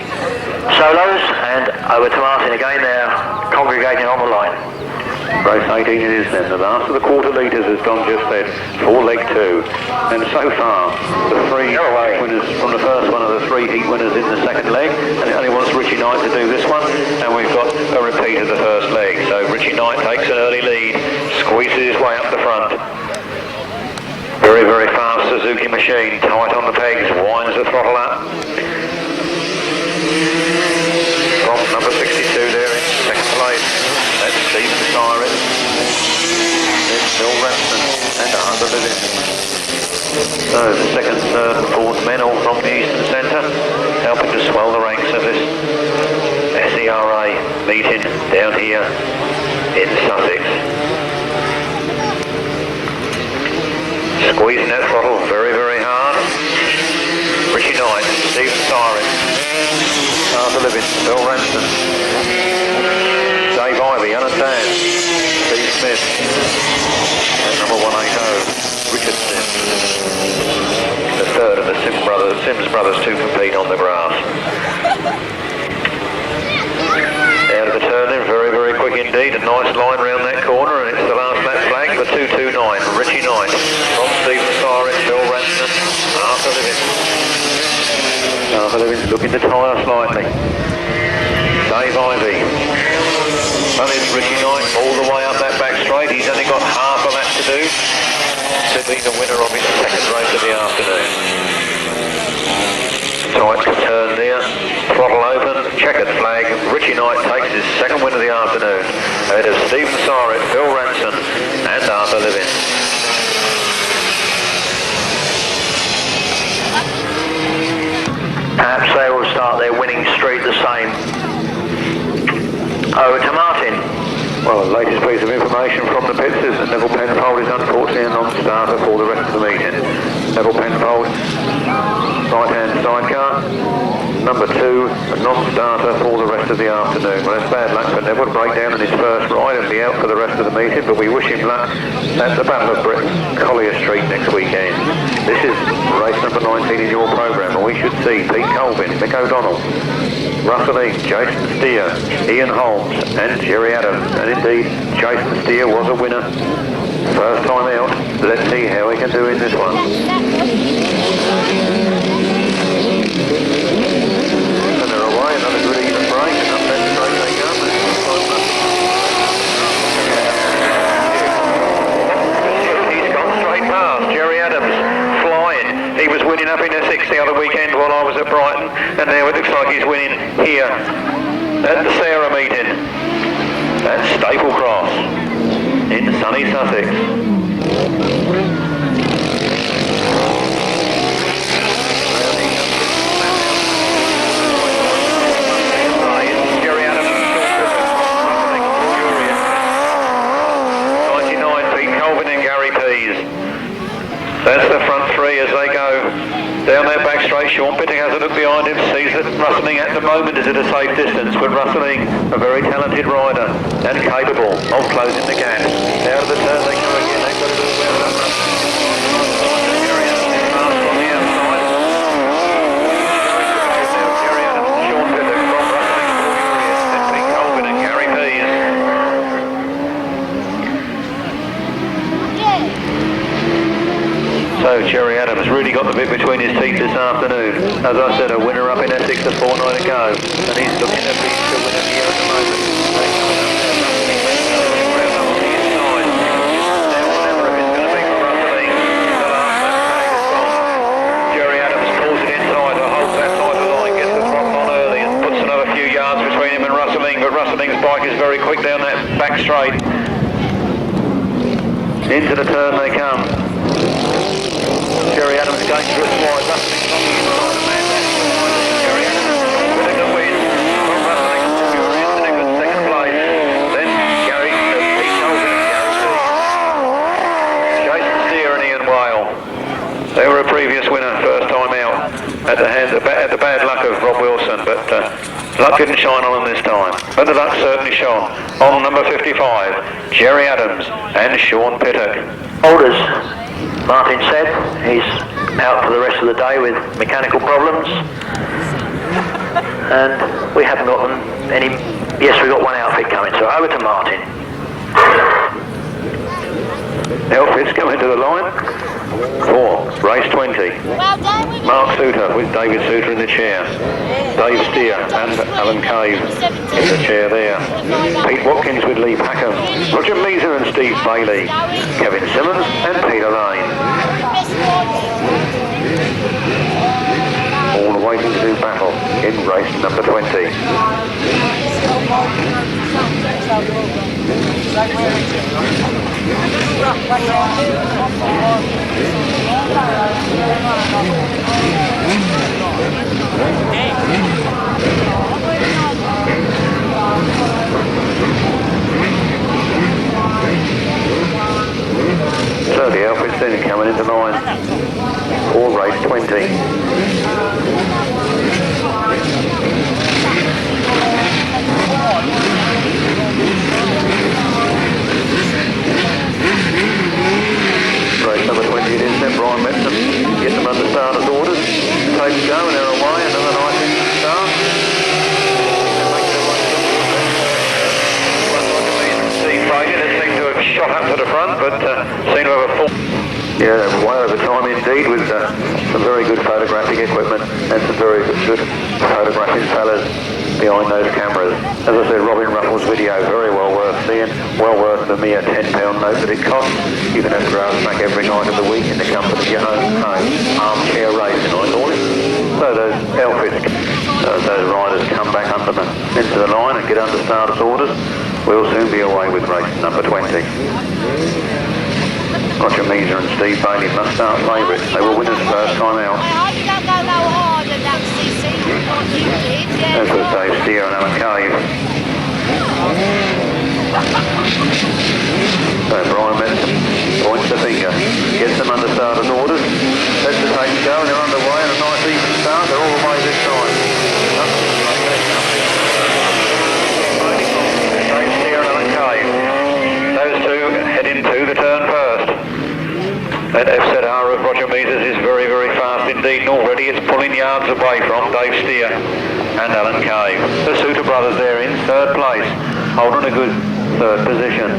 solos, and over to Martin again there, congregating on the line. Race 18 it is then. The last of the quarter litres, as Don just said, for leg 2. And so far, the three heat winners from the first one are the three heat winners in the second leg. And it only wants Richie Knight to do this one. And we've got a repeat of the first leg. So Richie Knight takes an early lead, squeezes his way up the front. Very, very fast Suzuki machine, tight on the pegs, winds the throttle up. From number 62 there in second place, that's Steve Schofield. There's Bill Ranson and Arthur Lillis. So the second, third and fourth men all from the eastern centre, helping to swell the ranks of this S.E.R.A. meeting down here in Sussex. Squeezing that throttle very, very hard. Steve Schofield, Arthur Livingston, Bill Ranson, Dave Ivey, Alan Dan, Steve Smith, and number 180, Richard Sims. The third of the Sims brothers to compete on the grass. Out of the turn in, very, very quick indeed. A nice line round that corner, and it's the last lap flag for 229. Richie Knight from Steve Schofield, Bill Ranson, Arthur Livingston. Arthur Livingston looking to tire slightly. Dave Ivey. Well, it's Richie Knight all the way up that back straight. He's only got half a lap to do to be the winner of his second race of the afternoon. Tight turn there, throttle open, checkered flag. Richie Knight takes his second win of the afternoon ahead of Steve Schofield, Bill Ranson and Arthur Livingston. Perhaps they will start their winning streak the same. Over to Martin. Well, the latest piece of information from the pits is that Nevill Penfold is unfortunately a non-starter for the rest of the meeting. Nevill Penfold, right-hand sidecar. Number 2, a non-starter for the rest of the afternoon. Well, that's bad luck for Nevill to break down in his first ride and be out for the rest of the meeting, but we wish him luck at the Battle of Britain, Collier Street next weekend. This is race number 19 in your programme, and we should see Pete Colvin, Mick O'Donnell, Russell Ing, Jason Steer, Ian Holmes and Jerry Adams. And indeed, Jason Steer was a winner. First time out. Let's see how he can do in this one. And they're away, another good even break, and up that straight they go. He's gone straight past. Jerry Adams flying. He was winning up in Essex the other weekend while I was at Brighton, and now it looks like he's winning here at the S.E.R.A meeting at Staplecross in sunny Sussex. Jerry Adams, 99, Pete Colvin and Gary Pease. That's the front three as they go down that back straight. Sean Pitting has a look behind him, sees that Russell Ing at the moment is at a safe distance, but Russell Ing, a very talented rider and capable of closing the gap. Out of the turn they come again, they've got to do well up. Jerry Adams is fast on the outside. Jerry Adams, Sean Pitting from Russell Ing Paul Urycz, then Pete Colvin and Gary Pease. So Jerry Adams really got the bit between his teeth this afternoon. As I said, a winner up in Essex a fortnight ago, and he's looking to be the winner here at the moment. Now whatever if it's going to be for Russell Ing, the last lap flag is gone. Jerry Adams pulls it inside to hold that side of the line, gets the throttle on early and puts another few yards between him and Russell Ing, but Russell Ing's bike is very quick down that back straight. Into the turn they come. Jerry Adams going through a slide. Russell Ing's on the inside of that. Jerry Adams with a good win from Russell Ing Paul Urycz in a good second place. Then Pete Colvin and Gary Pease. Jason Steer and Ian Whale. They were a previous winner, first time out at the bad luck of Rob Wilson, but luck didn't shine on them this time. But the luck certainly shone on number 55, Jerry Adams and Sean Pittock. Orders. Martin said he's out for the rest of the day with mechanical problems, and we haven't got any. Yes, we've got one outfit coming, so over to Martin. Outfits coming to the line for race 20. Mark Suter with David Suter in the chair. Dave Steer and Alan Cave in the chair there. Pete Watkins with Lee Packham. Roger Measor and Steve Bailey. Kevin Simmons and Peter Lane. All waiting to do battle in race number 20. So the outfit's then coming into line for race 20. they're away, another nice instant start. Steve Fagan seemed to have shot up to the front, but seemed to have a full... Yeah, way over time indeed, with some very good photographic equipment and some very good photographing fellas behind those cameras. As I said, Robin Ruffles' video, very well worth seeing, well worth the mere £10 note that it costs. You can have GRASSTRACK every night of the week in the comfort of your own home. Armchair racing, I call it. So those outfits, those riders come back into the line and get under starter's orders. We'll soon be away with race number 20. Roger Measor and Steve Bailey must start favourites. They were winners first time out. I hope you don't go no harder than that, CC, like you did, yeah. As was Dave S.E.R.A and Alan Cave. So Brian Medicine points the finger, gets them under starter's orders, lets the tape go, and they're underway, and a nice even start. They're all the way this time. Dave S.E.R.A and Alan Cave. Those two head into the turn first. That S.E.R.A of Roger Measor's is very, very fast indeed, and already it's pulling yards away from Dave S.E.R.A and Alan Cave. The Suter brothers there in third place, holding a good third position.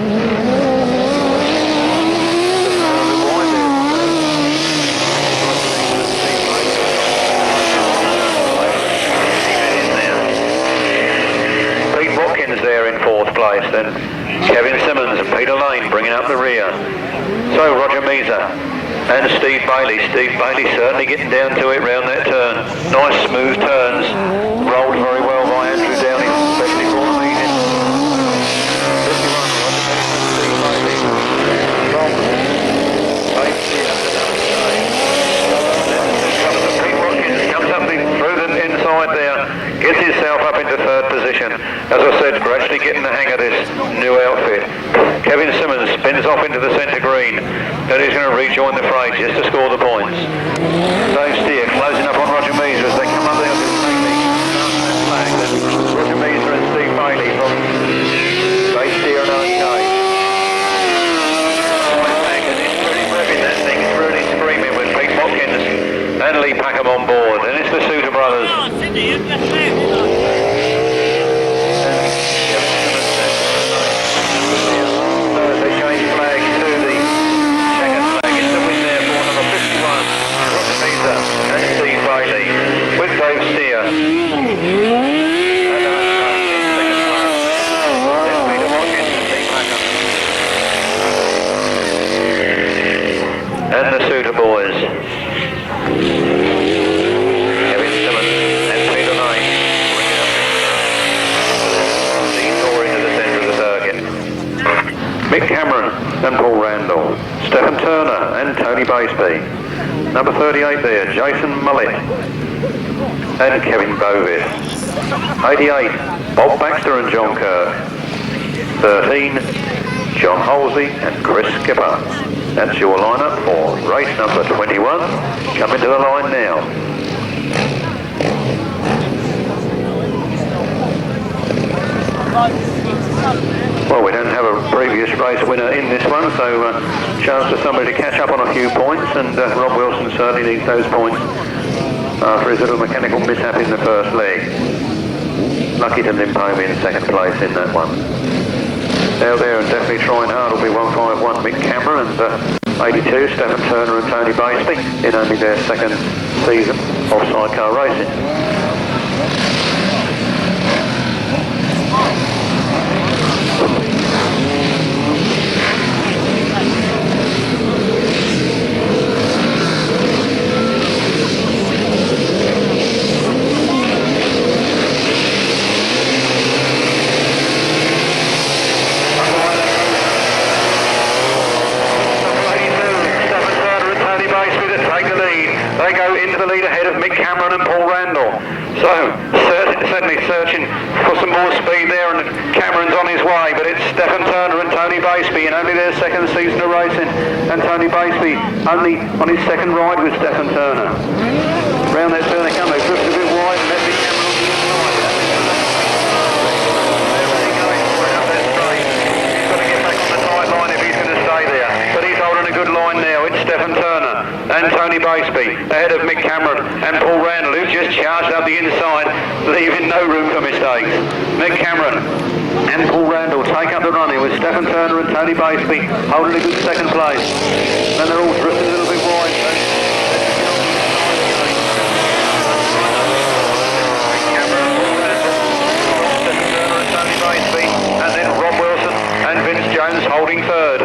Pete Watkins there in fourth place, then Kevin Simmons and Peter Lane bringing up the rear. So Roger Measor and Steve Bailey. Steve Bailey certainly getting down to it round that turn. Nice smooth turns. Rolled very well by Andrew Downey, especially for the leading. 51, Roger Measor and Steve Bailey. Pete Watkins comes up through the inside there, gets himself up into third position. As I said, gradually getting the hang of this new outfit. Kevin Simmons spins off into the centre green, and he's going to rejoin the fray just to score the points. Dave S.E.R.A closing up on Roger Measor as they come up there with the flag. Roger Measor and Steve Bailey from Dave S.E.R.A and Alan Cave. It's really revving, that thing. It's really screaming with Pete Watkins and Lee Packham on board, and it's the Suter brothers. With Dave S.E.R.A and the Suter boys. Kevin Simmons and Peter Lane into the centre of the circuit. Mick Cameron and Paul Randall. Stephen Turner and Tony Baseby. Number 38 there, Jason Mullett and Kevin Bovis. 88, Bob Baxter and John Kirk. 13, John Halsey and Chris Skipper. That's your lineup for race number 21. Coming to the line now. Well, we don't have a previous race winner in this one, so chance for somebody to catch up on a few points, and Rob Wilson certainly needs those points after his little mechanical mishap in the first leg. Lucky to limp home in second place in that one. Out there and definitely trying hard will be 151 Mick Cameron and 82 Stephen Turner and Tony Baseby in only their second season of sidecar racing. They go into the lead ahead of Mick Cameron and Paul Randall. So, certainly searching for some more speed there, and Cameron's on his way, but it's Stephen Turner and Tony Baseby in only their second season of racing, and Tony Baseby only on his second ride with Stephen Turner. Round that turn they come, they drift a bit wide, and that's Mick Cameron on the inside. He's got to get back on the tight line if he's going to stay there, but he's holding a good line now. It's Stephen Turner and Tony Baseby ahead of Mick Cameron and Paul Randall, who's just charged up the inside, leaving no room for mistakes. Mick Cameron and Paul Randall take up the running with Stephen Turner and Tony Batesby holding a good second place. Then they're all drifting a little bit wide. And then Rob Wilson and Vince Jones holding third.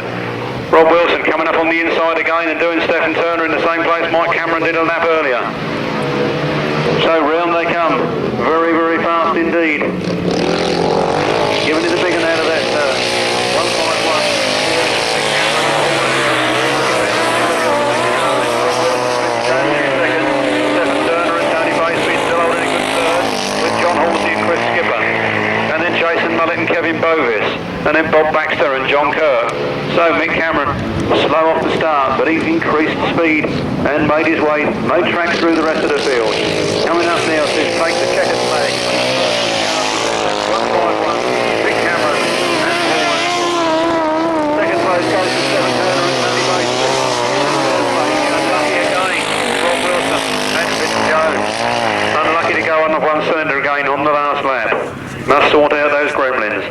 Rob Wilson coming up on the inside again and doing Stephen Turner in the same place Mike Cameron did a lap earlier. So round they come, very, very fast indeed. Giving it a big one out of that 151. Stephen Turner and Tony Batesby still holding a good third with John Halsey and Chris Skipper. And then Jason Mullett and Kevin Bovis, and then Bob Baxter and John Kerr. So Mick Cameron, slow off the start, but he's increased speed and made his way, made tracks through the rest of the field. Coming up now to take the checkered flag. 151, Mick Cameron and Paul. Second place goes to Stephen Turner and Tony Batesby. Third place, unlucky again, Rob Wilson and Vince Jones. Unlucky to go on the one cylinder again on the last lap. Must sort out those gremlins.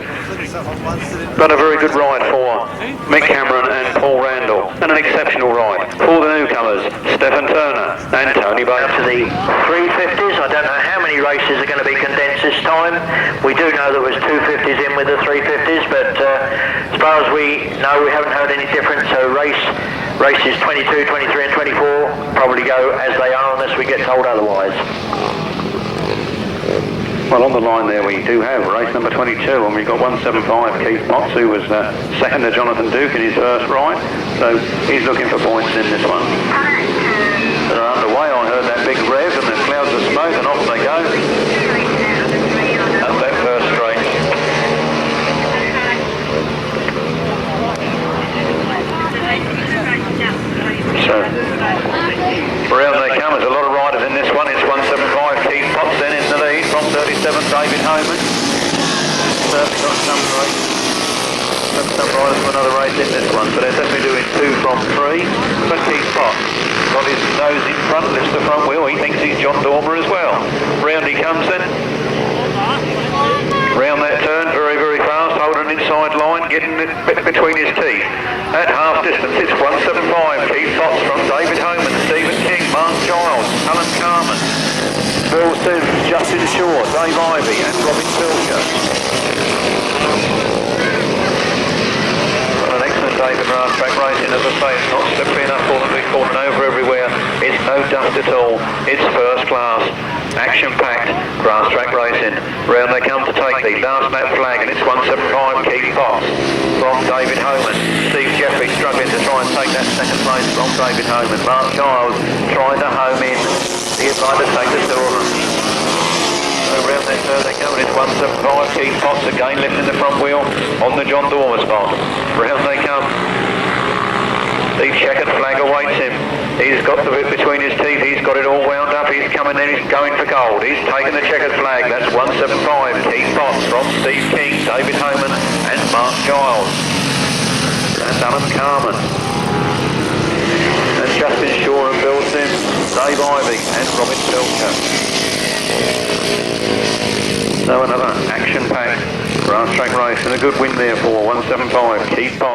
But a very good ride for Mick Cameron and Paul Randall. And an exceptional ride for the newcomers, Stephen Turner and Tony Batesby. To the 350s, I don't know how many races are going to be condensed this time. We do know there was 250s in with the 350s, but as far as we know, we haven't heard any difference. So races 22, 23 and 24 probably go as they are unless we get told otherwise. Well, on the line there we do have race number 22, and we've got 175 Keith Potts, who was second to Jonathan Duke in his first ride, so he's looking for points in this one. They're underway. I heard that big rev and the clouds of smoke, and off they go up that first straight. So around they come. There's a lot of riders in this one. It's 175 Keith Potts then in the lead from 37 David Homan. Certainly got some riders for another race in this one, but they're definitely doing 2 from 3. But Keith Potts got his nose in front, lifts the front wheel. He thinks he's John Dormer as well. Round he comes then. Round that turn, very, very fast, holding an inside line, getting it between his teeth. At half distance, it's 175. Keith Potts from David Homan, Stephen King, Mark Giles, Alan Carman, Bill Sims, Justin Shaw, Dave Ivey, and Robin Pilcher. Well, an excellent day for GRASSTRACK racing. As I say, it's not slippery enough for them to be falling over everywhere. It's no dust at all. It's first class. Action-packed GRASSTRACK racing. Round they come to take the last lap flag, and it's 175 Keith Potts from David Homan. Steve Jeffrey struggling to try and take that second place from David Homan. Mark Giles trying to home in. He's trying to take the silver. So round that turn they come, and it's 175 Keith Potts again lifting the front wheel on the John Dormer spot. Round they come. The checkered flag awaits him. He's got the bit between his teeth. He's got it all wound up. He's coming in. He's going for gold. He's taken the checkered flag. That's 175. Keith Potts from Steve King, David Homan and Mark Giles. And Alan Carman. And Justin Shaw and Bill Sims, Dave Ivey and Robin Pilcher. So another action-packed GRASSTRACK race, and a good win there for 175 Keith Potts.